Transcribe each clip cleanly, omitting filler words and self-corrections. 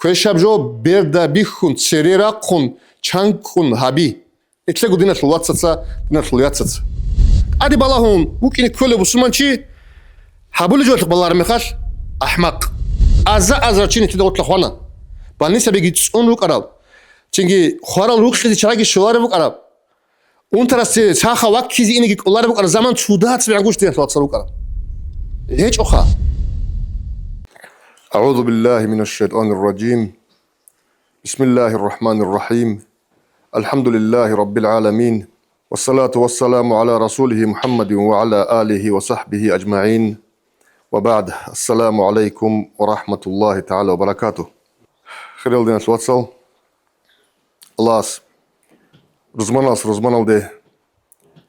كويشابجو بيردا بيخون سريرا قون چانكون هابي اتلقوا دينا الواتساتسا دينا الواتساتسا ادي بالاهم ممكن كل بسمانشي حابول جوت بالار مخاش احمق ازا چيني تدوت لخوانا بالنسبه بيجي تسون روك اراب چنگي خورال روك خدي چراغي شوار بوك اراب اون تراسي ساخا واكيزي اني قولار بوك اراب زمان چودات بيعگوش دينا الواتسا روك اراب هيج اخا أعوذ بالله من الشيطان الرجيم بسم الله الرحمن الرحيم الحمد لله رب العالمين والصلاة والسلام على رسوله محمد وعلى آله وصحبه أجمعين وبعد السلام عليكم ورحمة الله تعالى وبركاته خير الدين الواتسال الله رزمان الدي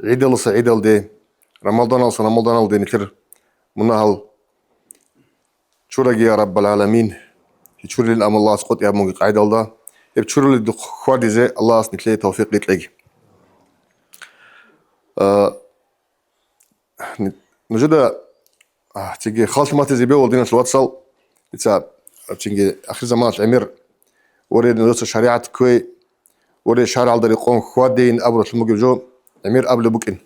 عيد الدي رمضان الدي نكر منهل شورجي يا رب العالمين يشوري الأمر الله سقط يا مونج قاعد الله يبشر لي خوادي زي الله سنكلي توفيق لتلاقي نجد تيجي خالص ما تزيبه ولدينا الواتسال يتسا تيجي آخر زمان الأمير وريد ندرس شريعة كوي وريد شارع الدريقون خوادين أبرة المجوجو أمير قبل بوكين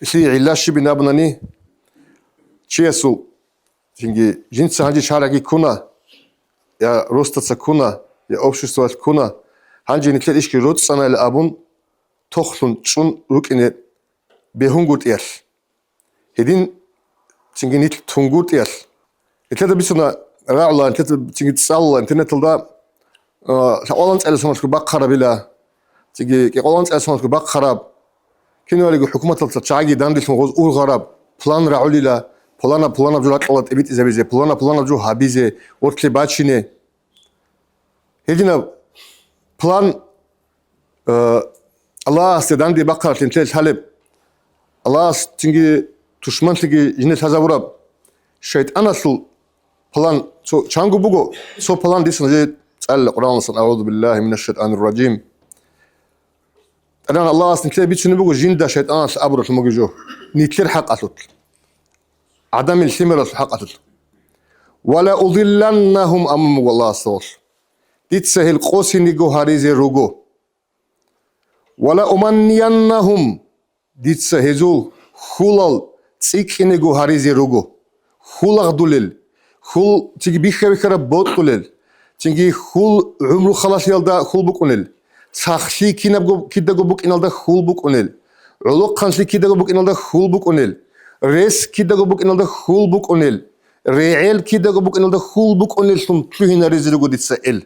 شيء علاش شي بنابناني چیسو چنگی جنس هنجی شارعی کنا یا روستات کنا یا общество کنا هنجی نکلت ایش که روت سنا الابون تخلون چون روکینه بهونگوت ایل هدین چنگی نیت تونگوت ایل نکلت بیسونا رعلا نکلت چنگی تسال انترنت الدا اولانس الاسماش که باق خراب ایلا چنگی که اولانس الاسماش که باق خراب کنی ولی حکومت التشعجی داندش مغوز اول خراب پلان رعولی لا پلانا جورات الله تبيت إذا بيزه پلانا جو هابيزه وركلي باتشينه هدينا بلان الله استدان دي بقرة تنتهي حلب الله تنجي تشمن تيجي جنة هذا وراب شيطان أصل بلان سو شانغو بوجو سو بلان ديس نجد سأل القرآن صلى أعوذ بالله من الشيطان الرجيم أنا الله استنكلي بيت شنو بوجو جين دا شيطان أصل أبرة الموجو نيتلر حق أصل عدم الثمرة حقت ولا أضلنهم أمام الله صور تتسهل قوسي نيجو هاريزي روجو ولا أمنينهم تتسهزول خلال تيكي نيجو هاريزي روجو خلق دولل خل تيجي بيخير بوت دولل تيجي خل عمره خلاص يلدا خل بكونل سخشي كيدا جو بوك إنالدا خل بكونل علوق خانشي كيدا جو بوك إنالدا خل بكونل ريس كيدا جو بوك إنالدا خل بكونل ريعل كيدا جو بوك إنالدا خل بكونل ثم تلوهنا رزق جو تتسأل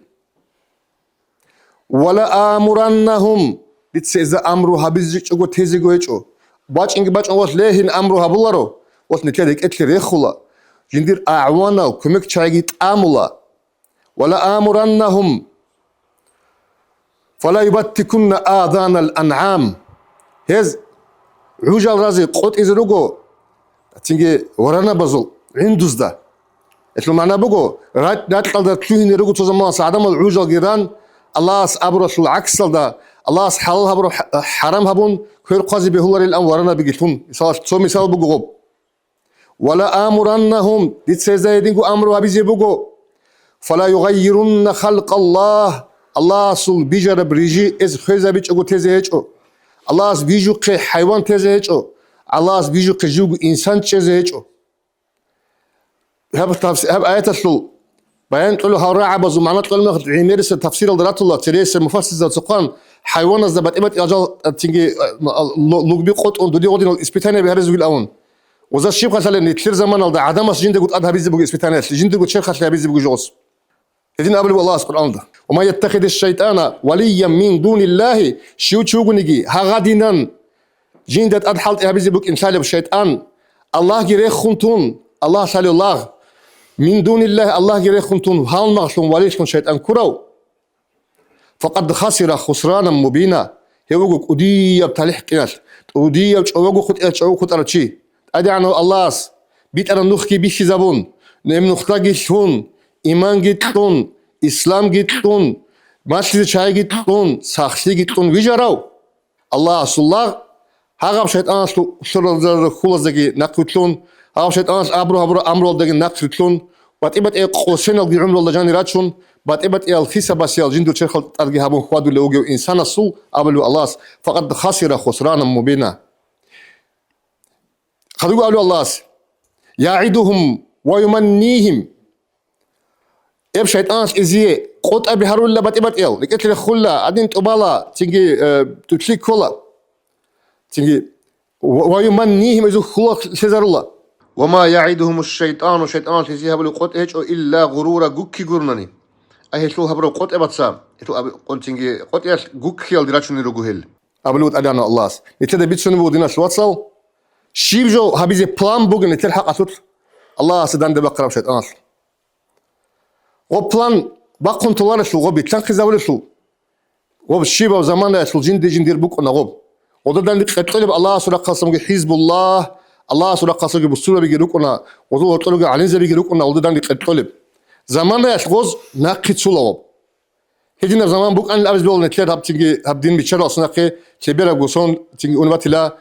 ولا آمرنهم تتسأل أمره هبزج جو تهزج جو باش إنك باش أول لهن أمره هبلارو وثنكلك أكل ريخلا جندير أعوانا وكمك شايجت آملا ولا آمرنهم فلا يبتكن آذان الأنعام هز عجل رازي قط إزروجو تيجي ورانا بزل عندوز ده إسلام معنا بقو رات قلدا تلوهن يرجو تزمان سعدم العجل جيران الله أبرش العكس ده الله حلال هبرو حرام هبون كير قاضي بهولر الآن ورانا بيجتون مثال بقو ولا آمرنهم ديتسيزايدينكو أمرو هبيزي بقو فلا يغيرن خلق الله الله سول بيجر بريجي إز خيزا بيج أقو تزهيجو الله بيجو قي حيوان تزهيجو الله بيجو قي جوجو إنسان تزهيجو هب آيات السول بيان تقولوا هالراعة بزو معنا تقول ناخد عميرس تفسير الدرات الله تريس مفسر ذات سقان حيوان الزبط إبت أجل تيجي لقبي قط دودي غدين الإسبيتانيا بهرزو الأون وذا الشيء خلنا نتلر زمان الله عدم جند قط أدها بيزي بقى إسبيتانيا جند قط شيء خلنا بيزي بقى جوز هذين قبل الله سبحانه وتعالى وما يتخذ الشيطان وليا من دون الله شو نجي هغادينان جندت أدحلت أبيزي بقى إنسان الشيطان الله جري خنتون الله سالي الله من دون الله جري خنتون هال مغشون وليش من شيطان كراو فقد خسر خسرانا مبينا هيوجو أودية بتالح كناش أودية وجو خد أرتشي أدي عنه الله بيت أنا نخكي بيش زبون نم نختاجي شون إيمان جتون إسلام جتون مسجد شاي جتون سخشي جتون ويجراو الله الله هاغب شيطان شر خلاص دقي نقتلون هاغب شيطان أمره دقي نقتلون باتيبت قوسين الجي عمر الله جاني راتشون باتيبت الخيسة باسيال جندو تشرخل ترجي هابون خوادو لوجو إنسان السوء قبلوا الله فقد خسر خسرانا مبينا خذوا قالوا الله يعدهم ويمنيهم يب شيطان إزيه قط أبي هارون لا باتيبت لكت الخلا أدين تبالا تيجي تتلي كلا تيجي ويمنيهم إذا خلا سيزر الله وما يعدهم الشيطان تزيه هبلو قط إلا غرورا جوكي غورناني أهيتلو هبرو قط أبتسام إتلو قط تيجي قط ياش جوكي يالدراشوني رجوهل أبلوت أدانا الله نتلا بيتسون بودينا شواتسال شيبجو هبيزي بلان بوجن نتلا حق أسوت الله سدان دبقرا شيطان وبلان باقون تلارشلو غوبي تنخزاولشلو غوب الشيبة وزمان شلو جندير بوك ونغوب ودردان قتلب الله سورة قاسم حزب الله سورة قاسم بسورة بيجروكنا وذو قتلوا على نزل بيجروكنا ودردان قتلب زمان يشغوز ناقد سولو هجينا زمان بوك أن الأبز بيقول نتلاد هبدين بيشرا أصلا كي تبيرا قوسون تيجي أنواتلا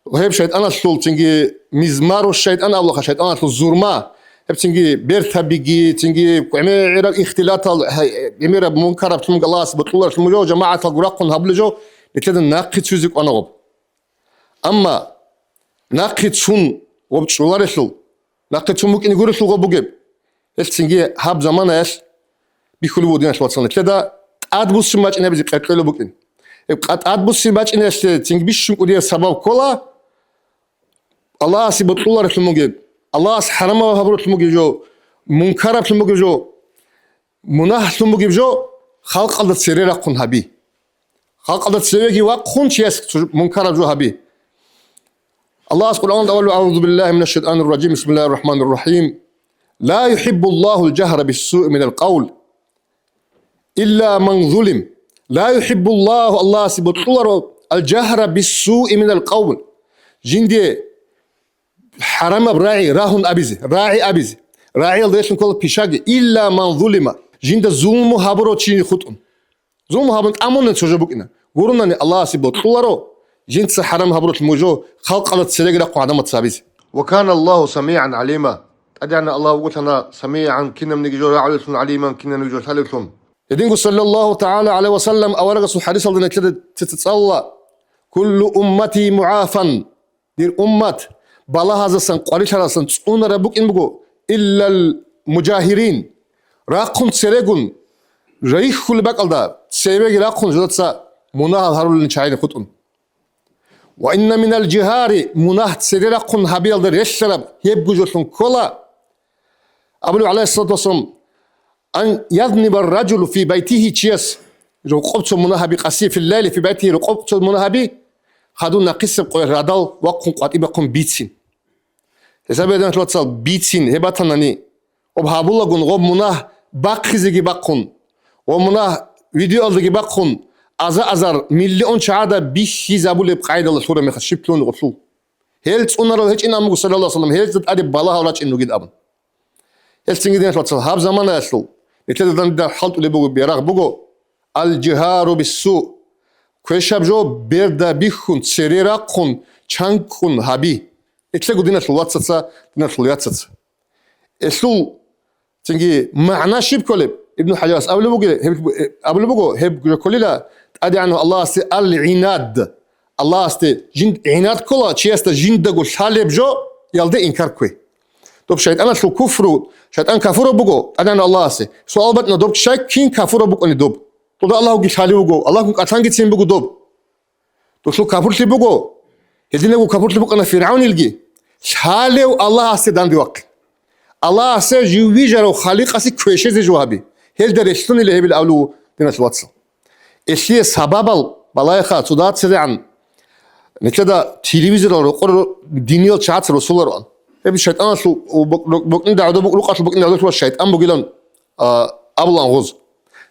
وهيب شيطان شلول تيجي مزمار الشيطان الله شيطان شلول زورما هب تيجي بيرتا بيجي تيجي عمير اختلاط عمير منكر بتمج الله سبحانه وتعالى جماعة القراقون هبلجو نتلاد ناقد سوزك أنا غب أما ناقد سون وبتشولار شلول ناقد سون ممكن يقول شلول غبوجب إيش تيجي هاب زمان إيش بيخلوا بودينا شو تصنع كذا أدبوس شماش إنها بيجي قتلوا بوكين أدبوس شماش إنها تيجي بيشوف ودي السبب كلا الله سبحانه وتعالى رحمه الله حرمه وهبرو رحمه جو منكر رحمه جو مناه رحمه جو خلق الله سرير قن هبي خلق الله سرير وقن شيء منكر جو هبي الله سبحانه وتعالى أعوذ بالله من الشيطان الرجيم بسم الله الرحمن الرحيم لا يحب الله الجهر بالسوء من القول إلا من ظلم لا يحب الله سبحانه الجهر بالسوء من القول جندي حرام براعي راهن أبيزي راعي الديشن كل بيشاجي إلا من ظلم جند ظلم هابرو تشيني خطون ظلم هابن أمون سجبوكنا قولنا الله سبحانه جند حرام هابرو الموجو خلق على السليق رقو عدم تسابيز وكان الله سميعا عليما أدعنا الله وقتنا سميعا كنا من نجور عليكم عليما كنا نجور عليكم يدين صلى الله تعالى عليه وسلم أورق الحديث اللي كده تتصلى كل أمتي معافا دير أمت بلا هذا سن قريش هذا سن تسون ربك إن بقو إلا المجاهرين راقون سرقون ريح كل بقى ده سيبك راقون جلسة مناه هارول نشاهد خطون وإن من الجهار مناه سرقون هبيل ده يشرب يبقى جلسون كلا أبلو عليه الصلاة والسلام أن يذنب الرجل في بيته تشيس رقبت منهبي قسي في الليل في بيته رقبت منهبي خدونا قسم رادال وقم قاتبكم بيتسين حسابي دنا تلصل بيتسين هباتناني وبهابولا غن غب مناه باقخزي باقون ومناه فيديو الدغي باقون ازار مليون شعاده بيشي زابول بقايد الله سوره مخشبتون غفو هيلت اونر هيج ان امغو صلى الله عليه وسلم هيلت ادي بالا هولاچ انو جيد ابن هيلتينغ دنا تلصل هاب زمان اسلو نتلدن دا حلط اللي بوغو بيراغ بوغو الجهار بالسوء كويشاب جو بيردا بيخون سريرا قون چانكون هابي اتلقوا دينا الواتساتسا دينا الواتساتسا اسلو تنجي معنى شيب كولب ابن حجاز قبل بوغو هب كوليلا ادي عنه الله استي العناد الله استي جند عناد كولا تشيستا جندغو شالب جو يلدي انكار كوي دوب شيطان شو كفر شيطان كفر بوغو ادي عنه الله استي سؤال بتنا دوب شاي كين كفر بوغو ني دوب تو الله غي شالي بوغو الله كو اتانغي تسين بوغو دوب تو شو كفر لي بوغو هدينغو كفر لي بوغو انا فرعون يلغي شاليو الله استي داندي وقت الله استي جويجرو خالق اسي كويشه زي جوابي هل درشتون اللي هبل اولو ديناس واتساب اشي سبابل بالايخا صدات سريعا نكدا تلفزيون رو دينيو تشات رسولر هب الشيطان شو بوكن داودو بوكلوقاش بوكن داودو الشيطان بوغيلون ابلان غوز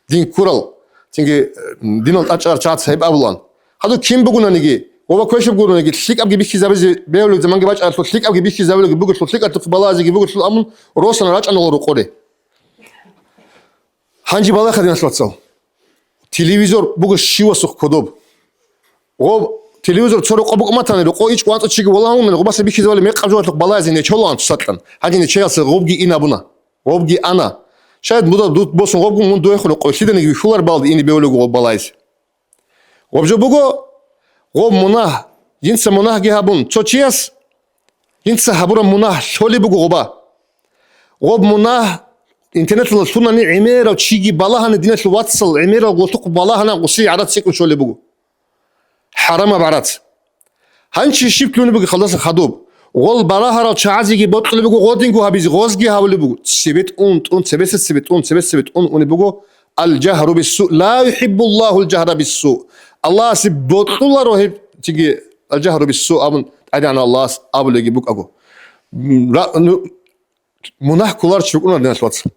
دين كورال تيجي دينول اتشار تشات هب ابلان هادو كيم بوغونانيغي وما كويش بوغونانيغي شيك ابغي بيشي زابزي بيولو زمان غباش ارتو شيك ابغي بيشي زابلو بوغو شيك ارتو بالازي بوغو شو امن روسن راچ انو رو قوري هانجي بالا خدينا شواتسو تلفزيون بوغو شيوا سوخ كودوب او تلفزيون تشورو قبوق ماتاني رو قويچ قوانتو چيغي والله من غباس بيشي زابلو ميقاجو ارتو بالازي ني چولان تساتلان هاجي ني چياس غوبغي اينا بونا غوبجي أنا شاید بودا دوت بوسون غوبجو من دوی خلق قشیدن یکی شولار بالد اینی بیولوگ غوب بالایس غوبجو بگو غوب مناه جنس مناه جهابون چو چیس جنس هبورا مناه شولی بگو غوبا غوب مناه اینترنت لسونانی عميرة وشيجي بالها ندينت الواتسل عميرة وقلتك بالها أنا قصي عرات سيكون شو اللي بقول حرام بعرات هنشي شيب كلوني بقى خلاص خدوب غول براها رو شعازي بطل اللي بقول غودينجو هبيز غوزجي هاولي بقول سبت أون سبت أون بقول الجهر بالسوء لا يحب الله الجهر بالسوء الله سبت الله روح تيجي الجهر بالسوء أبن عادي أنا الله أبو اللي يجيبك أبو مناه كلار شوكونا دينا الواتسل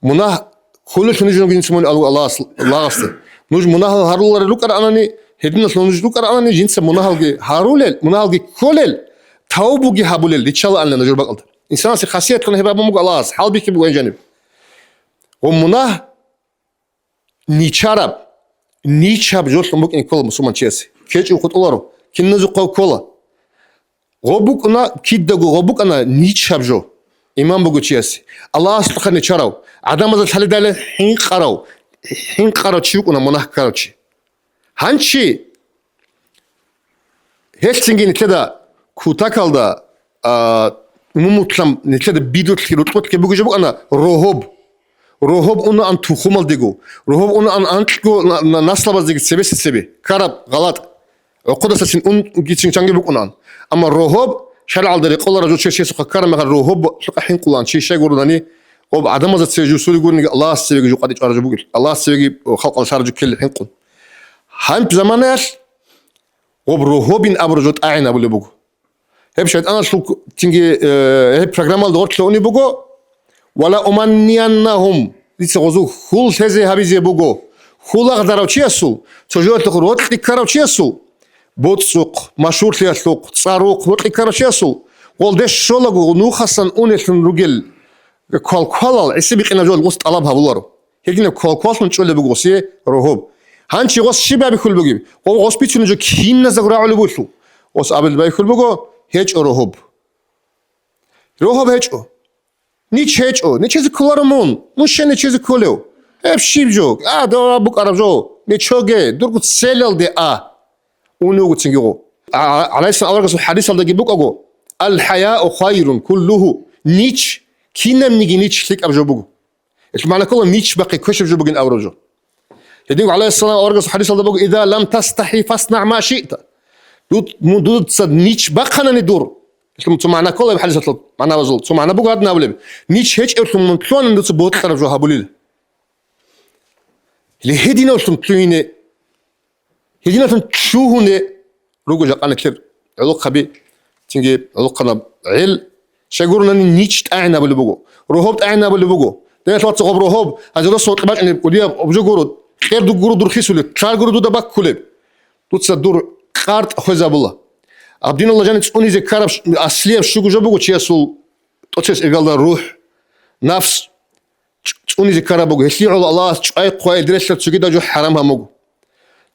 مناه كل شيء نجي نسمون الله أصله نوج مناه هارولار لوكر أناني هدينا سلونج لوكر أناني جنس مناه هارولل مناه كولل توبوجي هابولل إن شاء الله أنا نجرب قلت إنسان سي خاصية كنا هباب مو الله حال بيك بوين جانب ومناه نيشارب جوش ممكن كل مسلمان تشيسي كيش وقت الله كنا زقوا كولا غبوك أنا كيد غبوك أنا نيشاب جو إمام بقول تشيسي الله سبحانه شراو عدم هذا الحل ده حين قرأ تشوكنا مناه قرأ شيء هنشي هالسنجي نتلا كوتاكال ده ممكن نتلا بيدو تلوت كبوجي جبوا أنا روهوب أنا أن تخمل ديجو روهوب أنا أن أنتجو نسلا بس ديجي سبي كرب غلط وقدر سين جيتشين شانجي بقولان أما روهوب شرع الدري قول رجل شيء سوق كرم مع الروهوب سوق حين قولان شيء يقولونني وبعدم هذا السيجو سوري يقول الله السيجو قد يجرب بقول الله السيجو خلق الشارج كل حين قول هانت زمانش وبروهوبين أبرجوت أعين أبو اللي بقول هب شايد أنا شو تيجي هب برنامج الدكتور شلوني بقول ولا أمنينهم لسه غزو خول هذي هبيزي بقول خول أقدر أوشيسو تجوت الخروج تكرر أوشيسو بوتسوق مشهور في السوق صاروخ وتكرر أوشيسو والدش شو لقوا نوخسن أونيشن رجل كل عسبيق إن جول غصت طلبها بولارو هيجينا كل من شو اللي بقول سيه روهوب هانشي غص شباب بكل بقول وغص بيتشون جو كين نزغرا على بوشو غص قبل بيكل بقول هيج روهوب هيج نيش هيج نيش كلارمون مش نيش كلو ابشيب جو دورا بوك عرب جو نيشوجي درقت سيلل دي ونوغ تنجو على اساس اورغس الحديث اللي بوك اغو الحياء خير كله نيش كينا منيجي نيش ليك ابجو بوك معنى كله نيش باقي كشف جو بوكين اورجو يدينغ عليه الصلاه اورغس الحديث اللي بوك اذا لم تستحي فاصنع ما شئت دود صد نيش باقنا ندور معنى كله بحديث معنى وزول معنى بوك هذا ناولي نيش هيك ارتم من كلون ندوس بوت طرف جو هابوليل اللي هدينا وشتم تلويني هدينا تشوهوني روجو جاقانا كتير علاق خبي تنجي علاقنا عيل شايقولنا نيش تاعنا باللي بقو روهوب تاعنا باللي بقو ده يطلع تغب روهوب هذا رسول طبعا يعني وديا أبجو جورو خير دو جورو دور خيسولي تشار جورو دو دباك كله تصدر قارت خوزا بالله عبدين الله جانت أوني زي كارب أصلية شو جو بقو تشيسول تشيس إقال الروح نفس أوني زي كارب بقو هسلي على الله أي قوي درس تسجد جو حرامها مقو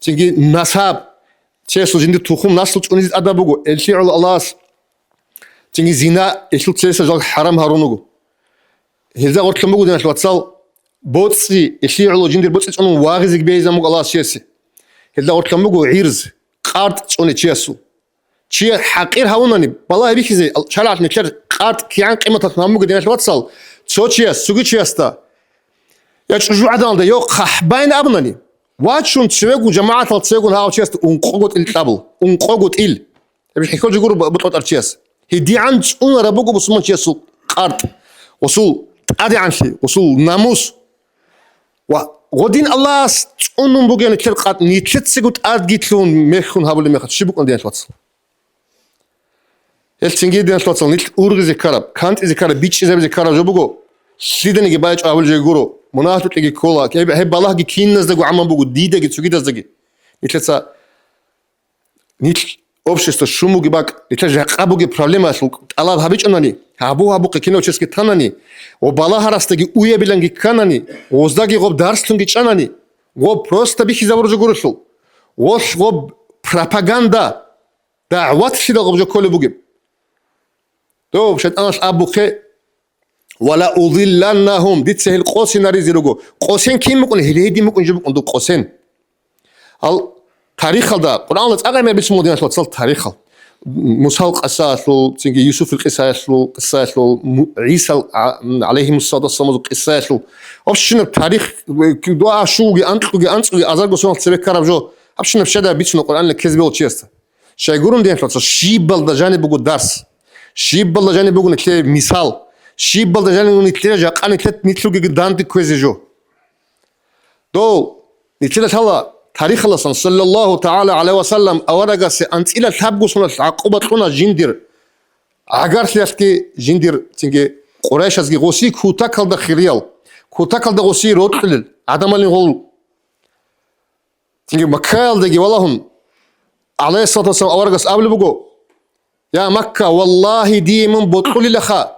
تيجي نساب تشيسول جندي تخوم نسل أوني زي أدا بقو هسلي على الله تيجي زنا هسلي تشيسول جو حرامها رونقو هذا قلت لهم بقول أنا شلون بوتسي هسلي على جندي بوتسي أنا واغز كبير مقو الله تشيسي هذا قلت لهم بقول عيرز قارت أوني تشيسول شيء حقير هونني والله بيك زي شرعت نكر قارت كيان قيمة تنامو قدينا شلون تشيس سوق تشيستا يا جو عدنا ده يو خحبين أبناني واتشون تسوقوا جماعة تسوقوا هاو تشيست ونقوقت التابل ونقوقت بيش حكوا جورو بطلت أرتشيس هدي عن أنا ربوكو بسمون تشيسو قارت وصول أدي عن شيء وصول ناموس وغدين الله أنهم بقينا كل قات نيتلت سقط أرجيتلون ميخون هابل ميخت شبوك عندنا شواتس التنجي دينا شواتس نيت أورغ كارب كانت كارب بيتش كارب جبوكو سيدنا جبايج أول جيجورو مناطق تيجي كولا كيف هب الله كين نزدقو عم بقول ديدا جت سويدا زدقي نيتلسا نيت общество шуму гибак итажа қабуги проблема шул алла хабич анани хабу қикино чески танани о бала харастаги уя биланги канани оздаги гоб дарслунги чанани го просто бихи завуржу гурушул вош го пропаганда даъват шида гоб жо коле буги то шет анаш абуқе ولا أضلنهم ديت سهل قوسين ريزيرجو قوسين كيم مكون هليدي مكون جيب مكون دو قوسين ال تاريخ دا قرآن الله تعالى ما بيسمو دينا شو تصل تاريخ موسى قصاص له تيجي يوسف القصاص له قصاص له عيسى عليه الصلاة والسلام قصاص له أبشنا التاريخ دعاء شو أنت أزرق سوون تسبك كرب جو أبشنا بشدة بيتنا القرآن لك كذبه وتشيست شيء يقولون دين شو تصل شيبل دا جانب بقول درس شيبل دا جانب بقول نتلاقي مثال شيبل دا جانب نتلاقي جاك أنا نتلاقي قدام تكويز جو دو نتلاقي هلا تاريخ الله صلى الله تعالى عليه وسلم أورجا أنت إلى تابجو سنة عقوبة لنا جندير عقار سياسكي جندير تيجي قريش أزجي غوسي كوتاكل دا خيريال كوتاكل دا غوسي رود خلل عدم اللي هو تيجي مكال دجي والله عليه الصلاة والسلام أورجا قبل بجو يا مكة والله دي من بطل لخا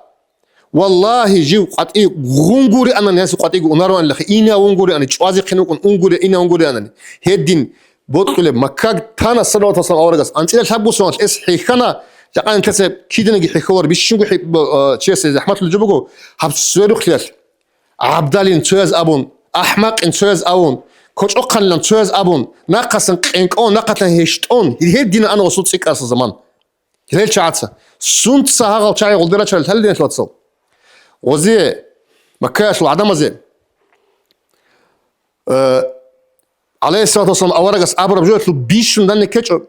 والله جيو قطعي غونغوري أنا ناس قطعي ونارو أن لخ إينا غونغوري أنا شوازي خنوكن غونغوري إينا غونغوري أنا هدين بطل مكة تانا صلى الله عليه وسلم أورجاس أنت إذا تحبوا سوون إس حيخنا جاء أنت تسب كيدنا جي حيخور بيشنو حي تشيس زحمة الجبوجو هب سويرو خيال عبدالين تشيز أبون أحمق إن تشيز أبون كوش أقل لن تشيز أبون ناقصن قنقون ناقصن هشتون هدين أنا وصلت سيك أصل زمان هلال شعاتسا سنت سهاغ وشاي غلدرة شال هل دين شلتصل وزي مكاش العدم زي عليه الصلاة والسلام أورجس أبرب جوت بيش من ذنك كتشر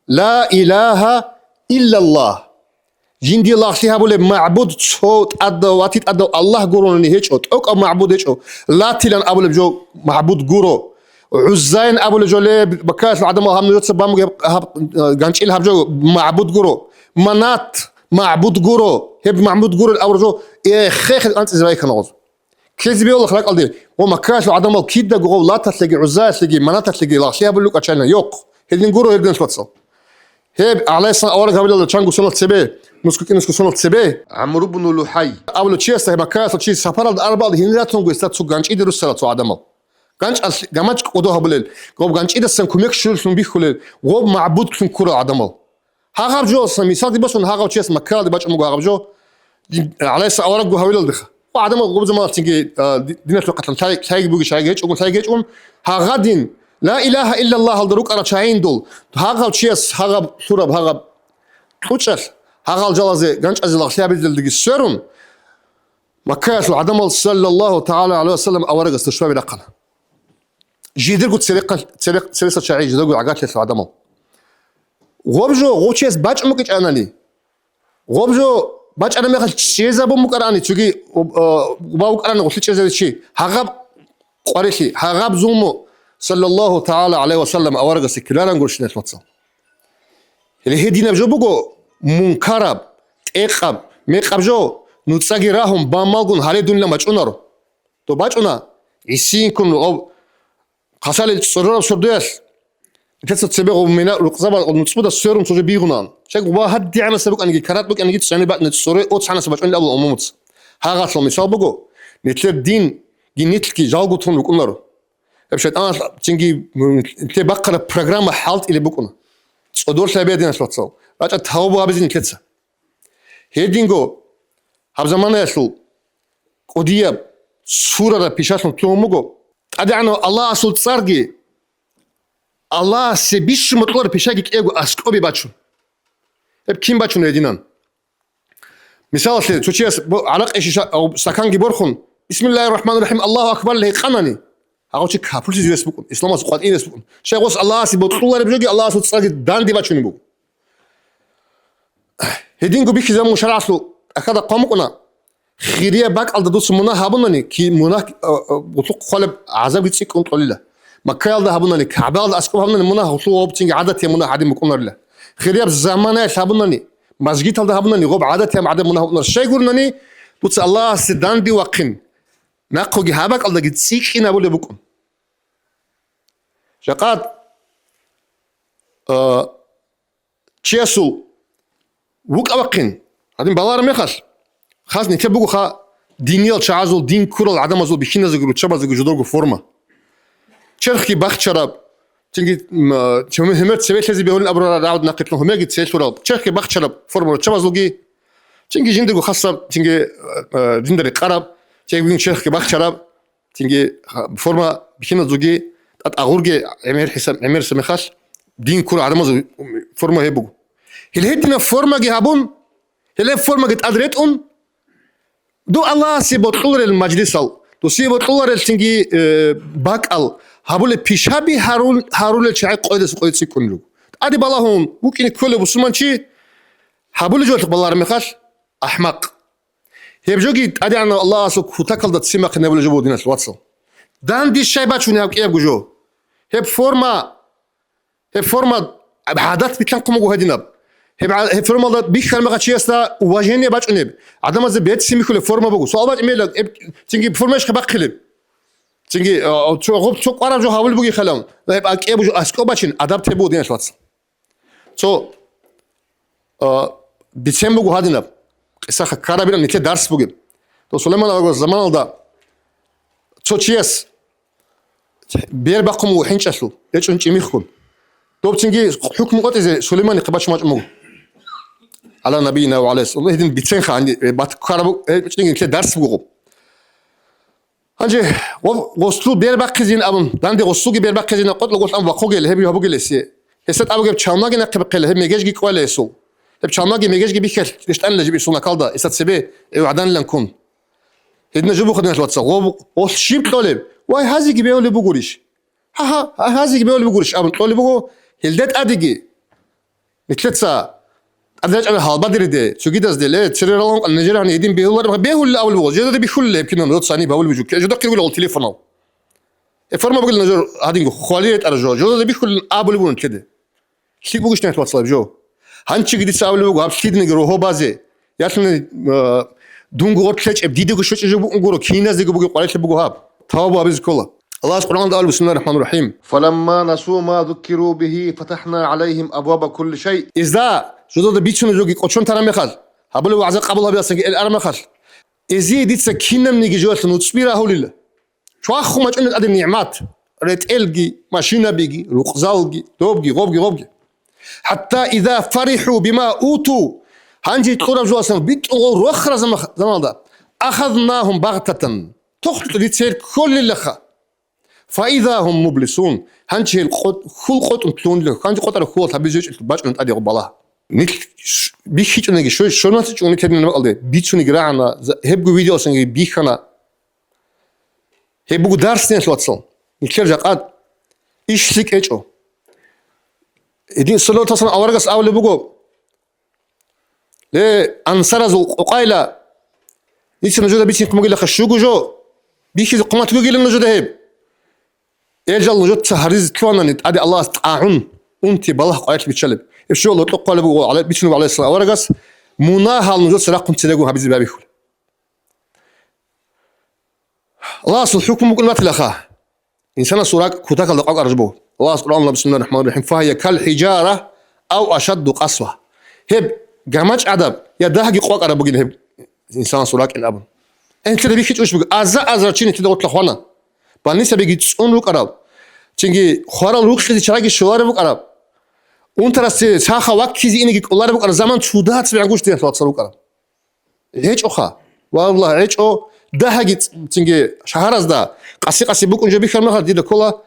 لا إله إلا الله جندي الله شيها بقول معبود صوت أدو واتيت أدو الله جورون هيك أو معبود هيك لا تلان أبو جو معبود جورو عزين أبو جو ليه مكاش العدم هم نجت سبام جانش إلها بجو معبود جورو منات معبود جورو هب معبود جورو الأورجو إيه خيخ أنت إزاي كنوز كيف بيقول خلاك قلدي هو مكاش العدم كيدا جو لا تلاقي عزاي تلاقي منات تلاقي لا شيء بقول لك عشان يوق هذين جورو هذين شوتصل هب على سنة أورج قبل الشانغو سنة سبعة نسكو سنة سبعة عمرو بن لحي أول شيء استهبا مكاش شيء سفر الأربعة هنياتهم قصة سوق جانش إيد رسالة عدم جانش جامش قدوها بليل قوم جانش إيد السن كميك شيل سن بيخلل قوم معبود سن كرة عدم هاغب جو سمي صادي بس هاغب شيء مكال دي باش مغاغب جو على سنة أورج جو هويل الدخ وعدم قوم زمان تيجي دينا القتل تايج بوجي شايج أقول تايج هاغدين لا إله إلا الله الدروك أنا شاين دول هاغب شيء هاغب سورب هاغب توشل هاغل جلازي جانش أزل خياب الدلدقي السرون مكاش العدم صلى الله تعالى عليه وسلم أورج استشفاء بدقنا جيدر قلت سرقة شعيج جيدر قلت عقات لسه العدم غوبجو غوتشيس باج أمك أنا لي غوبجو باج أنا ما خلت شيء زبون مكراني تجي وباوك أنا قلت شيء زي شيء هاغب قريشي هاغب زومو صلى الله تعالى عليه وسلم أورج سكلنا نقول شنو تمتصل اللي هي دينا بجو بقو منكرب تقب ميقبجو نتصاغي راهم بامالغون هالدون لما تشونارو تو باچونا يسين كن او قسال صرور صديس تتصبغ من القصبه نتصبد السيروم سوجي بيغنان شك واحد دي انا سبق اني كرات بك اني تساني بعد نتصوري او تسانا سبچون لا امومت هاغا سلو مثال بغو نتل دين جينيتلكي جالغو تون بكونارو ابشت انا تشنجي تبقى برنامج حالت الى بكونا تصدور سبيدين سلطسو باچا تاوبو ابزين كتسا هيدينغو هب زمان يسلو قدية سورة بيشاسون توموغو أدعنا الله أصل تصارجي الله سبيش مطلور بيشاجيك إيجو أسكوبي باتشون هب كيم باتشون يدينان مثال سيد توشيس علاق إيش أو سكانجي بورخون بسم الله الرحمن الرحيم الله أكبر له قناني هاو شيء كابولس يسبقون إسلام سقوط إيه يسبقون شيء غوص الله سبطلور بيجي الله أصل تصارجي دان دي باتشون يبو هيدينغو بيكي زمان مشارع أصله أكاد قامقنا خيرية باك على دوس منا هابونني كي منا بطلق خالب عذاب يتسيك كنت قليلا مكايل ده هابونني كعبال ده أسكوب هابونني منا هوصلوا وبتيجي عادة يا منا عادي مكونر له خيرية بزمانه هابونني مسجد ده هابونني غوب عادة يا عادي منا هابونر شيء يقولني بس الله سدان دي وقين ناقو جهابك على يتسيك هنا بقول بكم شقات تشيسو وك أوقين هذين بالار ميخاش خاص نتبقوا خا دينيال شعازول دين كورال عدم أزول بيشينا زغرو تشابا زغرو جدورغو فورما شرخي باخ شراب تيجي همت سبيت لازم بيقول الأبرار راود ناقتلهم همجد سيسورال شرخي باخ شراب فورما تشابا زوجي çünkü jindegu khassa çünkü jindari qarab çegbin şerh bak şarab çünkü forma bikina zugi at agurge emer hisab emer semikhas din kur adamaz forma hebu hilhedina forma gi habun hele forma git adretun do Allah sibot qulr el majlisal do sibot qulr el çünkü bak al habule pishabi harul el çay qoydes kunlu adi balahum mumkin kule busmanchi habule jot ballar mekhas ahmaq هيبجوجي ادي انا الله سك تاكل دات سيما خنا ولا جبو ديناس واتسون دان دي شايبات شنو يا جو هيب فورما عادات بتنقم جو هدينا هيب فورما دات بيخر ما غاتشيستا واجيني باج انيب عدم از بيت سيمي كل فورما بوغو سو باج ميل تيجي فورماش خبق خلب تيجي تو غوب تو قرا جو حاول بوغي خلام هيب اكي بو اسكو باشين ادابت بو ديناس واتسون سو ديسمبر جو هدينا İsa karabina nitle ders bugün. To Süleyman Ağa'nın zamanında çoğuyes bir bakım ve hinç asıl. Hiç önce mihkun. Dobçingi hükmü qateze Süleyman iqbaş macmu. Ala nabiyina ve aleyhissallallahu hedin bitsen khandi bat karabu hiç nitle ders bugün. Hangi goslu bir bakızın abun. Dan de goslu bir bakızın qatlu goslu vaqo gel hebi habu gelesi. Hesat abu gel çamna gene qibqele hem megej gi kwalesu. hep çamagi megeş gibi kel işte anla gibi sona kaldı isat sebe evden lankun hedna jubu khadna twatsa o ship toleb vay hazi gibi öyle bu guriş ha hazi gibi öyle bu guriş abun toleb bu hildet adigi mitletsa adaj al halbadirde çugidaz dele çireralon necera hani edin behullar behul awul bu jeda bi kull hepkinan rot sani bawul bujuk jeda kırgul al telefon forma bugul necer hadin khaliyet arjo jeda bi kull abul bunun kedi şik bu güçten twatsa jo hançı gidi savlu bu hapsidini roho baze yatne dungu otleç ebdide güşüç bu ngoro kinaz de bu qalet bu hab tawabu abiz kolla Allah Kur'an'da al bismillahirrahmanirrahim falamma nasu ma zukiru bihi fatahna alayhim abwaba kulli shay izda joda biçunu jogi qoçon tarame khal habulu wa'za qabla biyasan el arma khal izi ditsa kinam nigi jotnu tsbira hawlillah شواخو ما تقول ادي النعمات ريت الجي ماشينا بيجي رقزالجي دوبجي غوبجي حتى إذا فرحوا بما أوتوا هنجي تقول جواسن بيتقول رخرة زمان ده أخذناهم بغتة تخلط لتصير كل اللخا فإذا هم مبلسون هنجي خل قط تلون له هنجي قطر خول تبيجوش باش أنت أدي قبلها نيك بيخيش أنا شو ما تيجي أنا كده نقول ده بيتشوني جرانا هبقوا فيديو سنجي بيخنا هبقوا درسين شواتسون نكرر قاد إيش ليك إيشو إدين صلوا تصل أورجس أول بقو لا أنصرزوا قايلة نيش نجود بيتين كم قيل خشوجو جو بيخي قمات قيل نجود هيب إرجال نجود تهريز كوانا نت أدي الله تعاون أنتي بالله قايل بيتشلب إيش الله تلقى قال بقو على بيتشنو عليه الصلاة أورجس مناها نجود سرقم تلاقوا هبيز بابيخول الله أصل حكم بقول ما تلاقاه إنسان سراق كتاك الله أرجبه الله سبحانه بسم الله الرحمن الرحيم فهي كالحجارة أو أشد قسوة هب جماعة أدب يا ده هجي قواك أربعين هب إنسان سراق الأب أنت تبي كيش وش بقى أزا تشيني تدور تلخوانا بالنسبة بيجي تسون روك أرب تيجي خارل روك خذي شراكي شوار روك أرب وأنت راسي ساخا وقتي إنك الله روك أرب زمان شودات بيعقوش تيه توات روك أرب هيج أخا والله هيج أو ده هجي تيجي شهر ده قاسي بكون جبي خير مهر دي كلها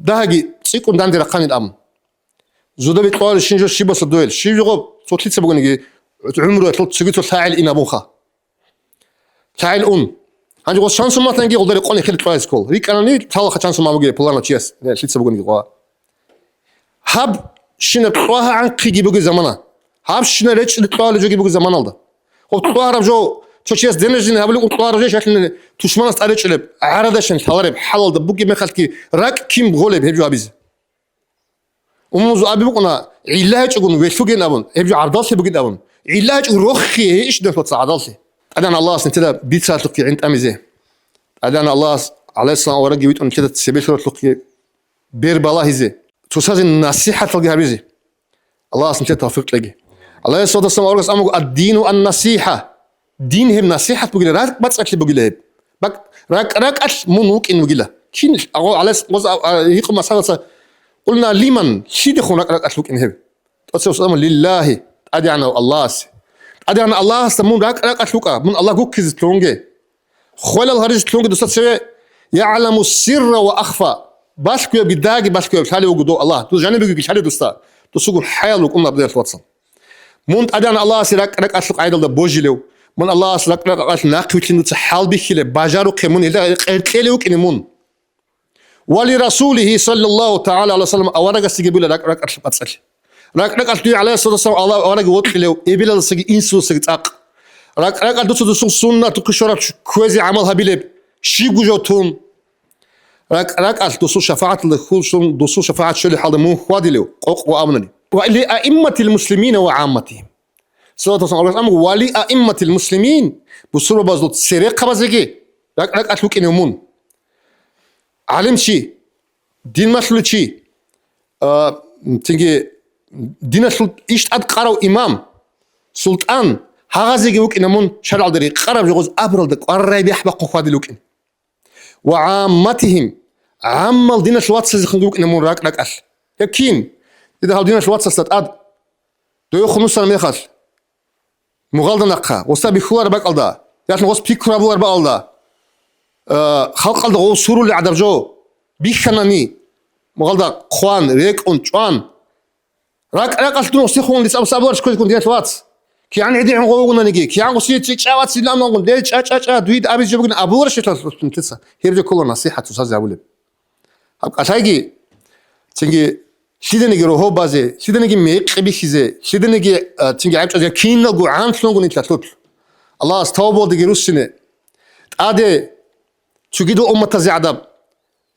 ده هجي تيكون داندي رقاني الأم زودا بيتقال شنجو شيبا صدويل شيجو صوتليت سبقون يجي عمره يطلع تسقيته ثاعل إنا بوخا ثاعل هنجي قص شانس ما تنجي قدر يقولني خلي ترايس كول ريك أنا نيجي تحاول شانس ما بقي بولانا تشيس شليت سبقون يجي قوا هب شنو بقاها عن قيجي بقي زمانه هب شنو ريتش الطوال جوجي بقي زمان الله وطوار جو تشيس دينجين هبلو طوار جو شكل تشمن استعرض لب عرضشن ثوارب حلال ده بقي ما خلكي راك كيم غولب هبجو أبيز وموزو أبي بقولنا علاج يقولون ويشوفين أبون هبجو عرضالي بقي أبون علاج روخي إيش ده فتح عرضالي أدانا الله سنتدا بيت سالتقي عند أميزه أدانا الله عليه الصلاة ورجي بيت أن كده تسبيل تلقي بير بالله هزه تساز النصيحة تلقي هبيزه الله سنتدا توفيق تلقي الله الصلاة والسلام ورجس أمو الدين النصيحة دين هم نصيحة بقول راك بس أكل بقول له بق راك أش منوك إنه بقول له كين أقول على يقوم مسألة قلنا لمن شيء دخون راك أشلوك إنه تقول سلام لله أدعنا الله أدي الله استمون راك أشلوكا من الله جوكز تلونجي خول الهرج تلونجي دوست سوي يعلم السر وأخفى باشكو بداقي باشكو شالي وجودو الله تو جاني بيجي شالي دوستا تسوق حيل وكنا بدير واتسون من أدي الله سيرك أشلوك عيدل بوجيلو من الله سيرك أشلوك ناقوتين تحال بيخيله بجارو كمون إذا قرتليوك إنمون ولرسوله صلى الله تعالى عليه وسلم أورق استجيبوا لك أشلوك أتصل راك أشلوك عليه الصلاة والسلام الله أورق وطلوا إبلا السجي إنسو سجتاق راك أدوس سنة تكشرات كويزي عملها بلب شيء جوتون راك أدوس شفاعة الخلصون دوس شفاعة شل حال مو خوادلو قوق وأمنني ولأئمة المسلمين وعامتهم صلى الله عليه وسلم ولأئمة المسلمين بصورة بزلط سرقة بزجي راك أشلوك إنمون علم شيء دين مسلو شيء تيجي دين مسلو إيش أدقروا إمام سلطان هغازي جوك إنمون شرع دري قرب جوز أبرل دك قرب يحبق خوادلوكين وعامتهم عمل دين الواتس يخنجوك إنمون راك أش يكين إذا هال دين الواتس استاد دو خمس سنة ميخال مغالدة نقها وستابي خوار باك ألدا يعني غوص بيكرا بوار با ألدا خلق ألدا غو سورو اللي عدب جو بيخناني مغالدة خوان ريك أنشوان راك أشتنو سيخون لسا أبسابور شكو يكون دين الواتس كي عن عدي عن غوغنا نجي كي عن غسيت شاوات سلام نقول ليش دويد أبي جبنا أبو رشيت تنسى هيرجع كل نصيحة تساعد أقوله أشايجي تيجي شيدا نجي روحه بازه شيدا نجي ميك قبي شيزه شيدا نجي تيجي عيب أجا كين نقول عن شلون قلنا تلاتلوت الله استوى دقي روسينه عادي تجدوا أمة تزعدب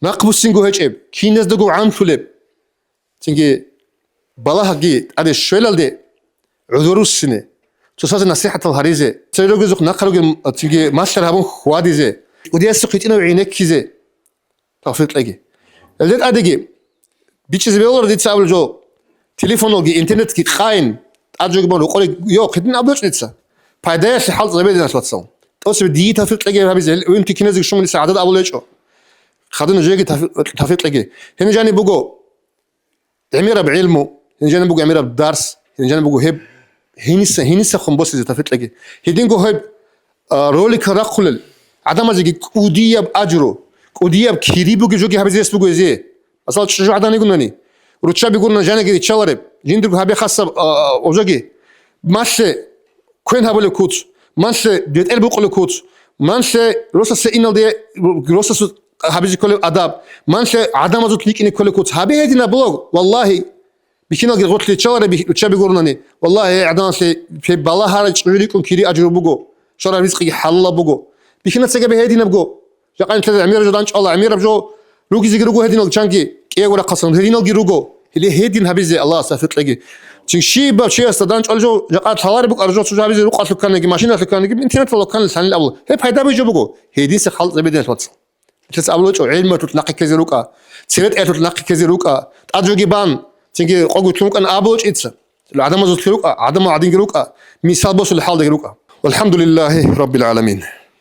نقبل سينجو هجيب كين ناس دقوا عن فلب تيجي بالله جي عادي شويل ده عذور السنة تساعد نصيحة الهريزة تيجي زوج نقرأ تيجي ماشر هبون خواديزة ودي السقيتنا وعينك كيزة توفيق تلاقي الجد أديجي بيتشز بيولر دي تسأل جو تليفون جي إنترنت كي خاين أرجوك بقول قولي يو خدنا أبلش نتسا فايداش حال زبادي ناس واتسون توصل بدي توفيق تلاقي هبيزة وين كي كنازك شو من لسه عدد أبلش خدنا جاي توفيق تلاقي هنا جاني بقول عميرة بعلمه هنا جاني بقول عميرة بدرس هنا جاني بقول هب هنيسا خنبوس إذا تفت لقي هيدينكو هاي رولي كراقل عدم أزيك كودية بأجرو كودية بكيريبو كجوكي هبزي يسبقو يزي أصلا شو عداني قلناني روتشا بيقولنا جانا كذي تشاورب جندرو هبي خاصة أوجاكي ماشي كوين هبولي كوتش ماشي ديت البوقلو كوتش ماشي روسا سئينال دي روسا هبزي كله أداب ماشي عدم أزوت ليك إني كله كوتش هبي هدينا بلوغ والله بيكينا غير لي تشاور بيتشا بيقولناني والله عدان في بالله هارج يقولون كيري أجر بقو شرع رزقي حلا بقو بيكينا تسجى بهدينا بقو جاكان كذا أمير جدان الله أمير بجو روجي زيجرو هدينا الشانكي كي ولا قصن هدينا الجروجو اللي هدين هبيزي الله سافت لقي تشي بشي استدان جو جاكان حواري بق أرجو شو هبيزي روق أسلك كان ماشين أسلك كان إنترنت لو كان لسان الأول هي بهيدا بيجو بقو هدين سخال زبيدين توتس تسألوا شو علم تطلق كذي روكا سيرت تطلق كذي روكا أرجو جبان تيجي قلت لهم أن أبوش إتسا العدم زوج كروكا عدم عدين كروكا مثال بس الحال ده كروكا والحمد لله رب العالمين.